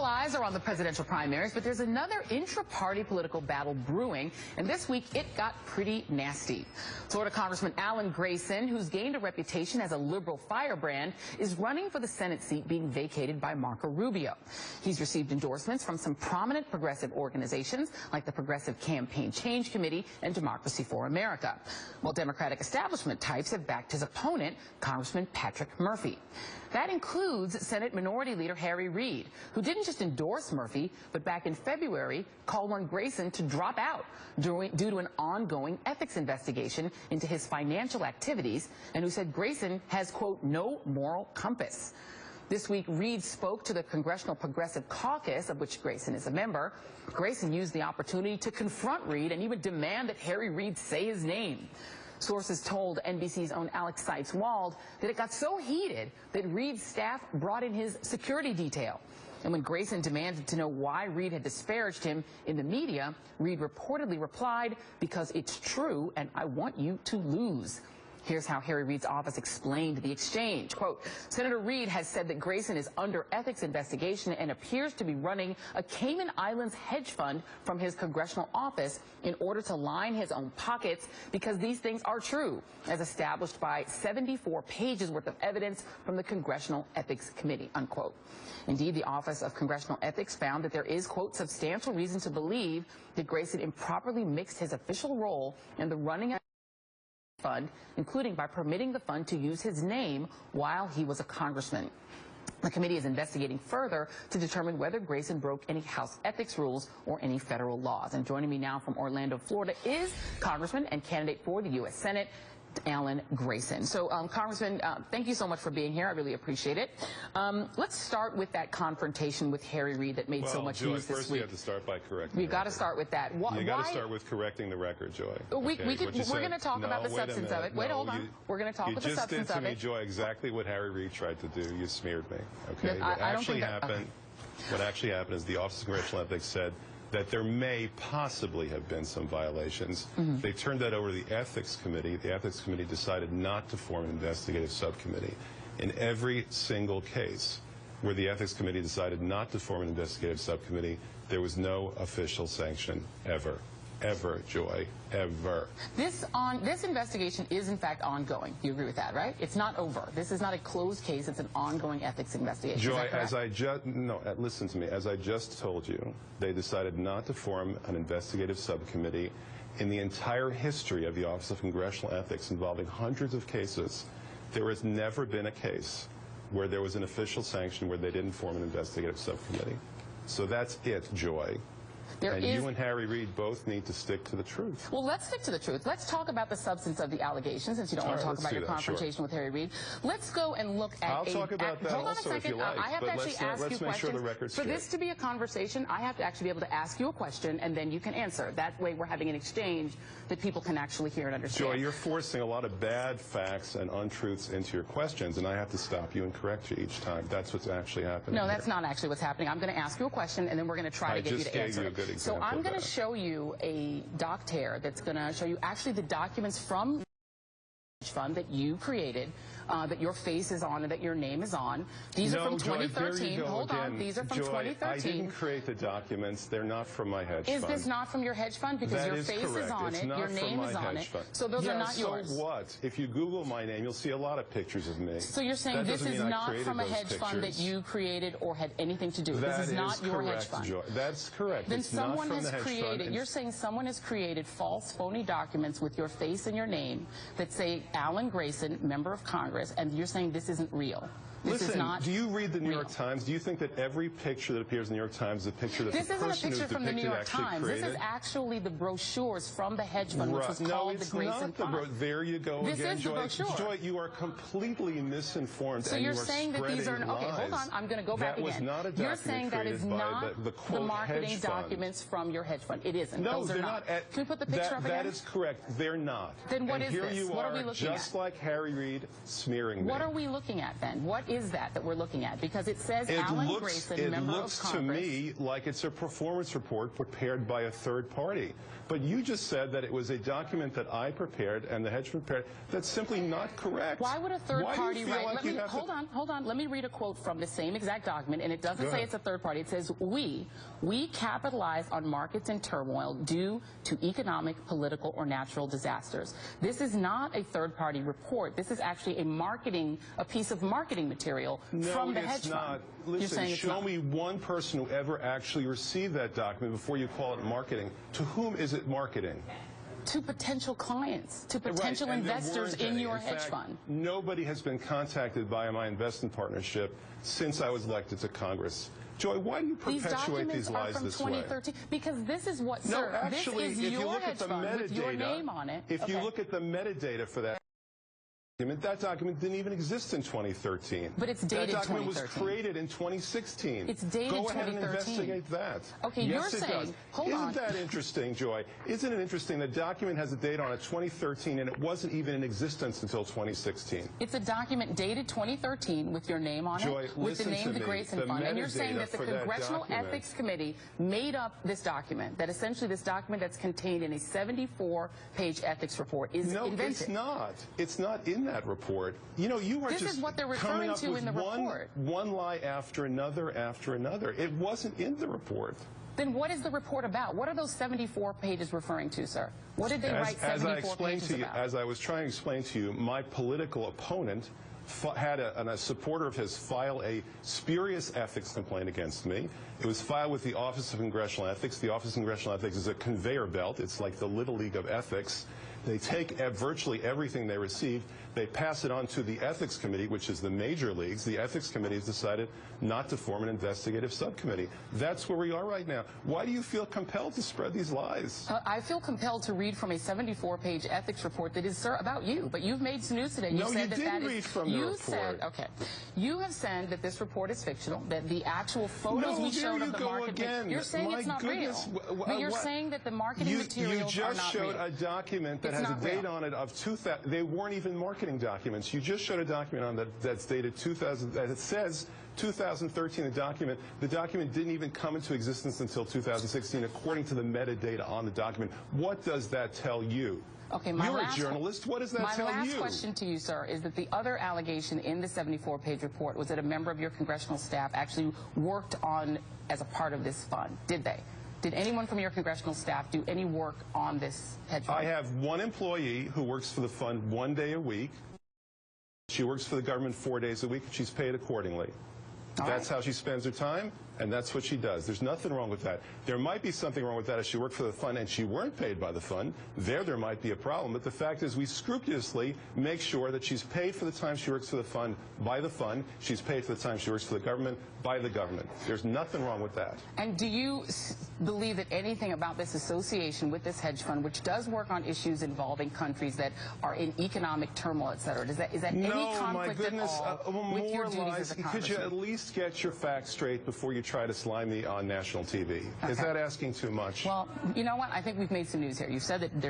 All eyes are on the presidential primaries, but there's another intra-party political battle brewing, and this week it got pretty nasty. Florida Congressman Alan Grayson, who's gained a reputation as a liberal firebrand, is running for the Senate seat being vacated by Marco Rubio. He's received endorsements from some prominent progressive organizations like the Progressive Campaign Change Committee and Democracy for America, while Democratic establishment types have backed his opponent, Congressman Patrick Murphy. That includes Senate Minority Leader Harry Reid, who didn't just endorse Murphy, but back in February called on Grayson to drop out due to an ongoing ethics investigation into his financial activities, and who said Grayson has, quote, no moral compass. This week, Reid spoke to the Congressional Progressive Caucus, of which Grayson is a member. Grayson used the opportunity to confront Reid and even demand that Harry Reid say his name. Sources told NBC's own Alex Seitz-Wald that it got so heated that Reid's staff brought in his security detail. And when Grayson demanded to know why Reid had disparaged him in the media, Reid reportedly replied, "Because it's true and I want you to lose." Here's how Harry Reid's office explained the exchange. Quote, Senator Reid has said that Grayson is under ethics investigation and appears to be running a Cayman Islands hedge fund from his congressional office in order to line his own pockets because these things are true, as established by 74 pages worth of evidence from the Congressional Ethics Committee, unquote. Indeed, the Office of Congressional Ethics found that there is, quote, substantial reason to believe that Grayson improperly mixed his official role in the running of fund, including by permitting the fund to use his name while he was a congressman. The committee is investigating further to determine whether Grayson broke any House ethics rules or any federal laws. And joining me now from Orlando, Florida, is Congressman and candidate for the U.S. Senate, Alan Grayson. So, Congressman, thank you so much for being here. I really appreciate it. Let's start with that confrontation with Harry Reid that made so much news this first week. You have to start by correcting. We've got to start with that. You got to start with correcting the record, Joy. We're going to talk about the substance of it. Wait, hold on. We're going to talk about the substance of it. You just did to me, Joy, exactly what Harry Reid tried to do. You smeared me. Okay. No, What actually happened is the Office of Congressional Ethics said that there may possibly have been some violations. They turned that over to the Ethics Committee. The Ethics Committee decided not to form an investigative subcommittee. In every single case where the Ethics Committee decided not to form an investigative subcommittee, there was no official sanction ever. Ever, Joy, ever. This investigation is, in fact, ongoing. You agree with that, right? It's not over. This is not a closed case. It's an ongoing ethics investigation. Joy, listen to me. As I just told you, they decided not to form an investigative subcommittee. In the entire history of the Office of Congressional Ethics involving hundreds of cases, there has never been a case where there was an official sanction where they didn't form an investigative subcommittee. So that's it, Joy. You and Harry Reid both need to stick to the truth. Well, let's stick to the truth. Let's talk about the substance of the allegations, since you don't want to talk about your confrontation with Harry Reid. Let's go and look at I'll talk about that hold on also a second. if you like, I have to actually ask you questions. Sure the record's For this to be a conversation, I have to actually be able to ask you a question, and then you can answer. That way we're having an exchange that people can actually hear and understand. Joy, you're forcing a lot of bad facts and untruths into your questions, and I have to stop you and correct you each time. That's what's actually happening. No, that's not actually what's happening. I'm going to ask you a question, and then we're going to try to get you to answer. I just gave you a good example. So I'm going to show you a doc tear that's going to show you actually the documents from the fund that you created, that your face is on and that your name is on. These are from 2013. Hold on. These are from 2013. I didn't create the documents. They're not from my hedge fund. Is this not from your hedge fund? Because your face is on it, your name is on it. So those are not yours. So what? If you Google my name, you'll see a lot of pictures of me. So you're saying this is not from a hedge fund that you created or had anything to do with? This is not your hedge fund. That's correct. Then someone has created, you're saying someone has created false, phony documents with your face and your name that say Alan Grayson, member of Congress, and you're saying this isn't real. Listen, do you read the New York Times? Do you think that every picture that appears in the New York Times is a picture that the person who's depicted actually created? This isn't a picture from the New York Times. This is actually the brochures from the hedge fund, which was called the Grayson Fund. There you go again, Joy. This is the brochure. Joy, you are completely misinformed. So you're saying that these are, okay, hold on, I'm going to go back again. That was not a document. You're saying that is not the marketing documents from your hedge fund. It isn't. No, they're not. Can we put the picture up again? That is correct. They're not. Then what is this? What are we looking at? Just like Harry Reid smearing me. What are we looking at then? What is that we're looking at? Because it says Alan Grayson, member of Congress. It looks to me like it's a performance report prepared by a third party. But you just said that it was a document that I prepared and the hedge fund prepared. That's simply not correct. Why would a third party write? Like hold on. Let me read a quote from the same exact document, and it doesn't say it's a third party. It says, we capitalize on markets in turmoil due to economic, political, or natural disasters. This is not a third party report. This is actually a piece of marketing material from the hedge fund. No, it's not. Listen, show me one person who ever actually received that document before you call it marketing. To whom is it marketing? To potential clients, to potential investors in your hedge fund. Nobody has been contacted by my investment partnership since I was elected to Congress. Joy, why do you perpetuate these lies this way? These documents are from 2013. Because this is what, no, actually, this is your hedge fund with your name on it. If you look at the metadata for that document didn't even exist in 2013. But it's dated 2013. That document was created in 2016. It's dated 2013. Go ahead and investigate that. Okay, yes, you're saying, hold on. Isn't that interesting, Joy? Isn't it interesting the document has a date on it 2013 and it wasn't even in existence until 2016? It's a document dated 2013 with your name on Joy, it, with the name of the Grayson Fund. And you're saying that the Congressional Ethics Committee made up this document, that essentially this document that's contained in a 74-page ethics report is invented. No, it's not. It's not in that report. You know, you are this just is what they're coming referring up to with in the report. one lie after another after another. It wasn't in the report. Then what is the report about? What are those 74 pages referring to, sir? What did they write 74 pages about? As I was trying to explain to you, my political opponent had a supporter of his file a spurious ethics complaint against me. It was filed with the Office of Congressional Ethics. The Office of Congressional Ethics is a conveyor belt. It's like the Little League of Ethics. They take virtually everything they receive, they pass it on to the Ethics Committee, which is the major leagues. The Ethics Committee has decided not to form an investigative subcommittee. That's where we are right now. Why do you feel compelled to spread these lies? I feel compelled to read from a 74-page ethics report that is, sir, about you. But you've made some news today. No, you didn't read from the report. You have said that this report is fictional, that the actual photos we showed of the market. You're saying it's not real. But you're saying that the marketing materials are not real. You just showed a document that has a date on it of 2000. They weren't even marketing documents. You just showed a document on that's dated 2000. That it says 2013. The document didn't even come into existence until 2016, according to the metadata on the document. What does that tell you? Okay, you're a journalist. What does that tell you? My last question to you, sir, is that the other allegation in the 74-page report was that a member of your congressional staff actually worked on as a part of this fund. Did they? Did anyone from your congressional staff do any work on this hedge fund? I have one employee who works for the fund 1 day a week. She works for the government 4 days a week. She's paid accordingly. That's how she spends her time, and that's what she does. There's nothing wrong with that. There might be something wrong with that if she worked for the fund and she weren't paid by the fund. There might be a problem. But the fact is we scrupulously make sure that she's paid for the time she works for the fund by the fund. She's paid for the time she works for the government by the government. There's nothing wrong with that. And do you believe that anything about this association with this hedge fund, which does work on issues involving countries that are in economic turmoil, et cetera, is that any conflict at all with your duties as a congressman? Could you at least get your facts straight before you try to slime me on national TV? Is that asking too much? Well, you know what? I think we've made some news here. You said that there's